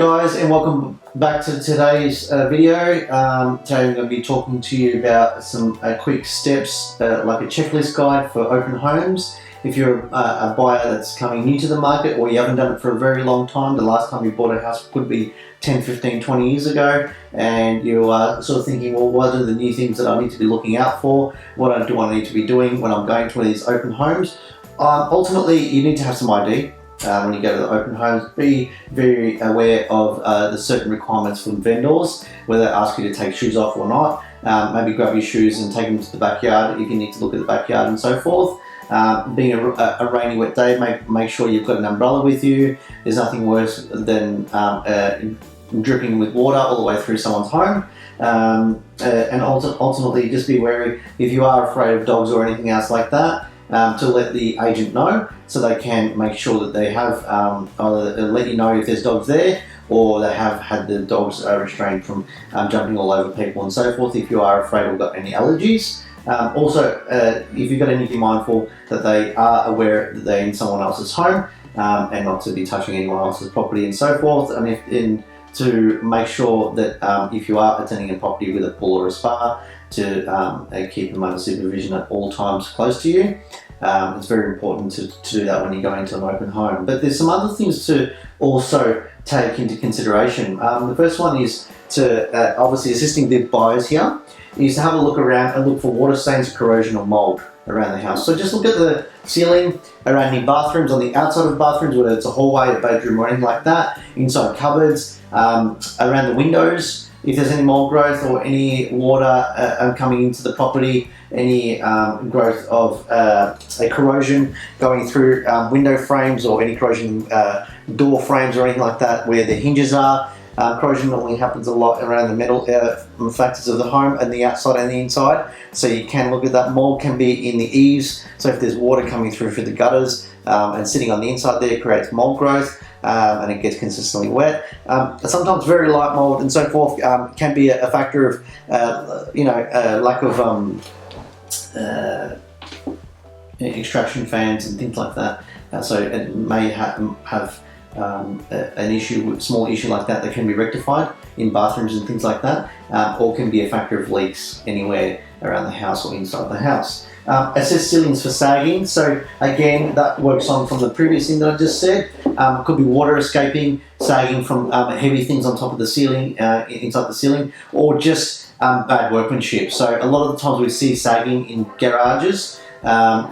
guys, and welcome back to today's video. Today I'm going to be talking to you about some quick steps, like a checklist guide for open homes. If you're a buyer that's coming new to the market, or you haven't done it for a very long time, the last time you bought a house could be 10, 15, 20 years ago, and you are sort of thinking, well, what are the new things that I need to be looking out for? What do I need to be doing when I'm going to these open homes? Ultimately, you need to have some ID. When you go to the open homes, be very aware of the certain requirements from vendors, whether they ask you to take shoes off or not. Maybe grab your shoes and take them to the backyard if you need to look at the backyard and so forth. Being a rainy, wet day, make sure you've got an umbrella with you. There's nothing worse than dripping with water all the way through someone's home. And ultimately, just be wary if you are afraid of dogs or anything else like that. To let the agent know, so they can make sure that they have either let you know if there's dogs there, or they have had the dogs restrained from jumping all over people and so forth, if you are afraid or got any allergies. Also, if you've got anything mindful that they are aware that they're in someone else's home, and not to be touching anyone else's property and so forth, and to make sure that if you are attending a property with a pool or a spa, to keep them under supervision at all times close to you. It's very important to do that when you're going to an open home. But there's some other things to also take into consideration. The first one is to, obviously assisting the buyers here, is to have a look around and look for water stains, corrosion or mold around the house. So just look at the ceiling around the bathrooms, on the outside of bathrooms, whether it's a hallway, a bedroom or anything like that, inside cupboards, around the windows. If there's any mold growth or any water coming into the property, any growth of a corrosion going through window frames, or any corrosion door frames or anything like that where the hinges are. Corrosion normally happens a lot around the metal factors of the home, and the outside and the inside. So you can look at that. Mold can be in the eaves. So if there's water coming through the gutters and sitting on the inside there, it creates mold growth. And it gets consistently wet. Sometimes very light mold and so forth can be a factor of, lack of extraction fans and things like that. So it may have an issue, small issue like that can be rectified in bathrooms and things like that, or can be a factor of leaks anywhere around the house or inside the house. Assess ceilings for sagging. So again, that works on from the previous thing that I just said. It could be water escaping, sagging from heavy things on top of the ceiling, inside the ceiling, or just bad workmanship. So a lot of the times we see sagging in garages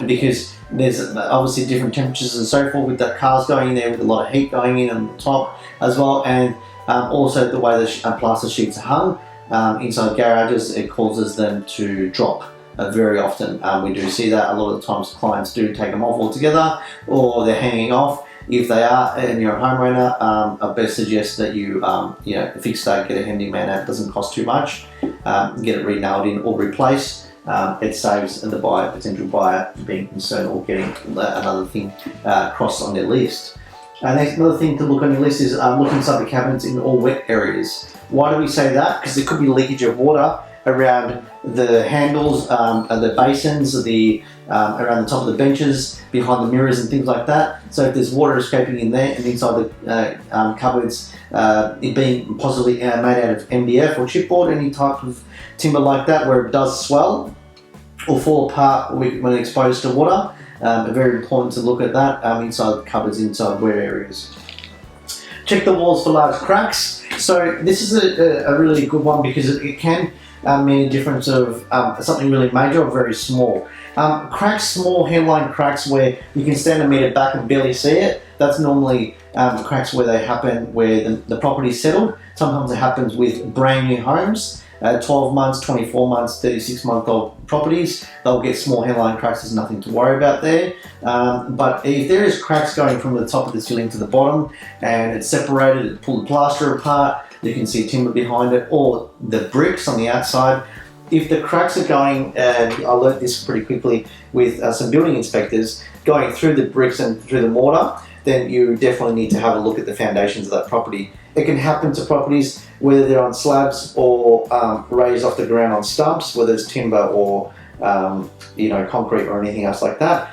because there's obviously different temperatures and so forth, with the cars going in there with a lot of heat going in on the top as well, and also the way the plaster sheets are hung inside garages, it causes them to drop. Very often we do see that. A lot of the times clients do take them off altogether, or they're hanging off. If they are and you're a homeowner, I best suggest that you fix that, get a handyman out. It doesn't cost too much. Get it re-nailed in or replaced. It saves the potential buyer being concerned or getting another thing crossed on their list. Next, another thing to look on your list is look inside the cabinets in all wet areas. Why do we say that? Because there could be leakage of water around the handles, the basins, around the top of the benches, behind the mirrors and things like that. So if there's water escaping in there and inside the cupboards, it being possibly made out of MDF or chipboard, any type of timber like that, where it does swell or fall apart when exposed to water, very important to look at that inside the cupboards, inside wet areas. Check the walls for large cracks. So this is a really good one, because it can mean a difference of something really major or very small. Cracks, small hairline cracks where you can stand a metre back and barely see it, that's normally cracks where they happen where the property's settled. Sometimes it happens with brand new homes, 12 months, 24 months, 36-month-old properties. They'll get small hairline cracks, there's nothing to worry about there. But if there is cracks going from the top of the ceiling to the bottom and it's separated, it pulled the plaster apart, you can see timber behind it, or the bricks on the outside. If the cracks are going, and I learned this pretty quickly with some building inspectors, going through the bricks and through the mortar, then you definitely need to have a look at the foundations of that property. It can happen to properties whether they're on slabs or raised off the ground on stumps, whether it's timber or concrete or anything else like that.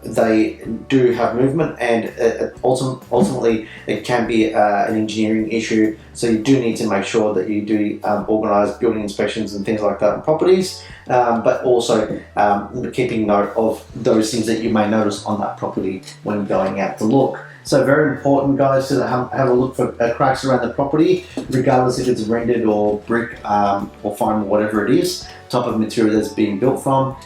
they do have movement, and ultimately it can be an engineering issue. So you do need to make sure that you do organise building inspections and things like that on properties, but also keeping note of those things that you may notice on that property when going out to look. So very important, guys, to have a look for cracks around the property, regardless if it's rendered or brick or foam, whatever it is, type of material that's being built from,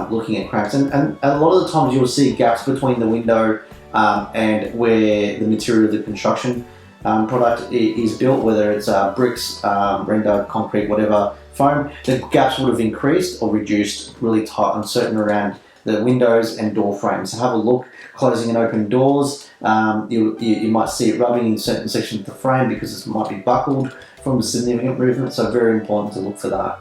looking at cracks. And a lot of the times you'll see gaps between the window and where the material of the construction product is built, whether it's bricks, render, concrete, whatever, foam. The gaps would have increased or reduced, really tight and certain around the windows and door frames. So have a look, closing and open doors. You might see it rubbing in certain sections of the frame because it might be buckled from a significant movement, so very important to look for that.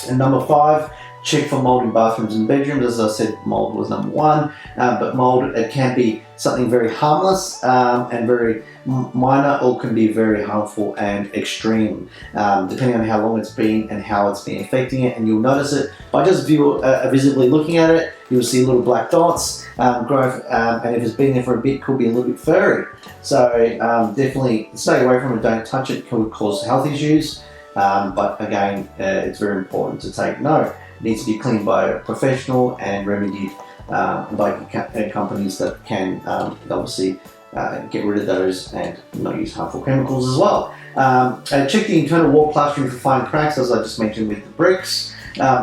And number 5, check for mold in bathrooms and bedrooms. As I said, mold was number 1, but mold, it can be something very harmless and very minor, or can be very harmful and extreme, depending on how long it's been and how it's been affecting it. And you'll notice it by just visibly looking at it. You'll see little black dots, growth, and if it's been there for a bit, could be a little bit furry. So definitely stay away from it, don't touch it, could cause health issues. But again, it's very important to take note. It needs to be cleaned by a professional and remedied by companies that can obviously get rid of those and not use harmful chemicals as well. Check the internal wall plastering for fine cracks, as I just mentioned with the bricks.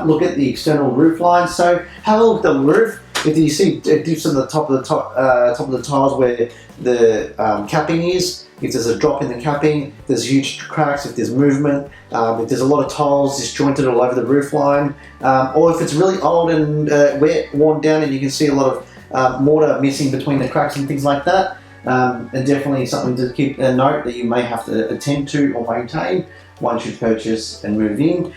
Look at the external roof line. So have a look at the roof. If you see dips on the top of the tiles where the capping is, if there's a drop in the capping, there's huge cracks, if there's movement, if there's a lot of tiles disjointed all over the roof line, or if it's really old and wet, worn down, and you can see a lot of mortar missing between the cracks and things like that, and definitely something to keep a note that you may have to attend to or maintain once you purchase and move in.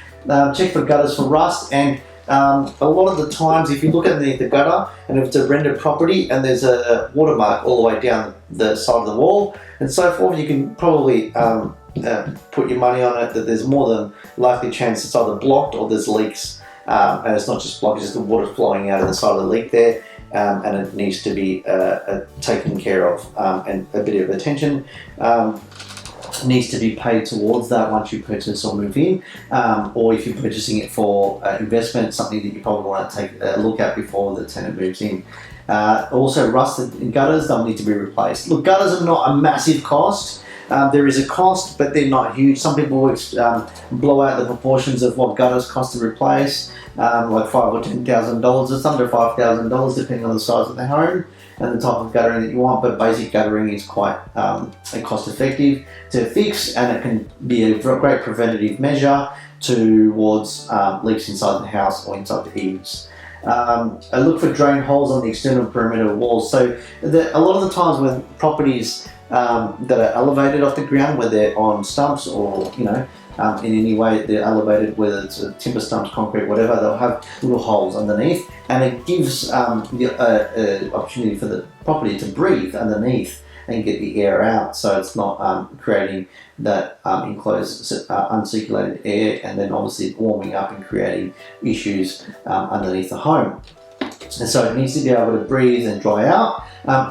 Check for gutters for rust, and a lot of the times if you look underneath the gutter and if it's a rendered property and there's a watermark all the way down the side of the wall and so forth, you can probably put your money on it that there's more than likely chance it's either blocked or there's leaks, and it's not just blocked, it's just the water flowing out of the side of the leak there, and it needs to be taken care of, and a bit of attention needs to be paid towards that once you purchase or move in, or if you're purchasing it for investment, something that you probably want to take a look at before the tenant moves in. Also, rusted gutters, they'll need to be replaced. Look, gutters are not a massive cost. There is a cost, but they're not huge. Some people blow out the proportions of what gutters cost to replace, like $5,000 or $10,000. It's under $5,000 depending on the size of the home and the type of guttering that you want, but basic guttering is quite cost effective to fix, and it can be a great preventative measure towards leaks inside the house or inside the eaves. I look for drain holes on the external perimeter walls. So a lot of the times when properties that are elevated off the ground, whether they're on stumps or in any way they're elevated, whether it's timber stumps, concrete, whatever, they'll have little holes underneath, and it gives the opportunity for the property to breathe underneath and get the air out, so it's not creating that enclosed uncirculated air and then obviously warming up and creating issues underneath the home. And so it needs to be able to breathe and dry out.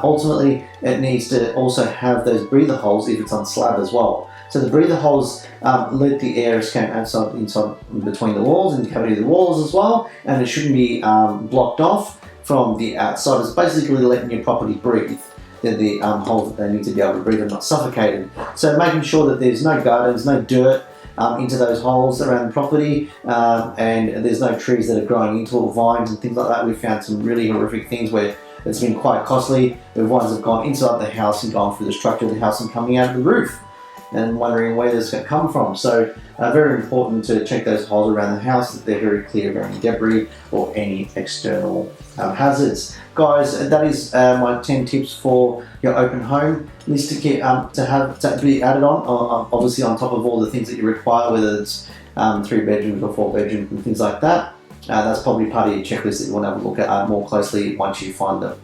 Ultimately, it needs to also have those breather holes if it's on slab as well. So the breather holes let the air escape outside, inside, between the walls and the cavity of the walls as well, and it shouldn't be blocked off from the outside. It's basically letting your property breathe. They're the holes that they need to be able to breathe and not suffocated. So making sure that there's no gardens, no dirt into those holes around the property, and there's no trees that are growing into it, vines and things like that. We've found some really horrific things where it's been quite costly, where vines have gone inside the house and gone through the structure of the house and coming out of the roof, and wondering where this going to come from. So very important to check those holes around the house, that they're very clear of any debris or any external hazards. Guys, that is my 10 tips for your open home list to be added on, obviously on top of all the things that you require, whether it's 3 bedrooms or 4 bedrooms and things like that. That's probably part of your checklist that you want to have a look at more closely once you find the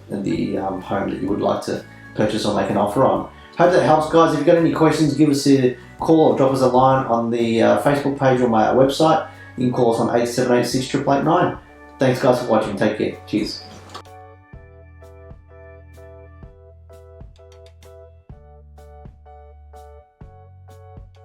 home that you would like to purchase or make an offer on. Hope that helps, guys. If you've got any questions, give us a call or drop us a line on the Facebook page or my website. You can call us on 878 68889. Thanks, guys, for watching. Take care. Cheers.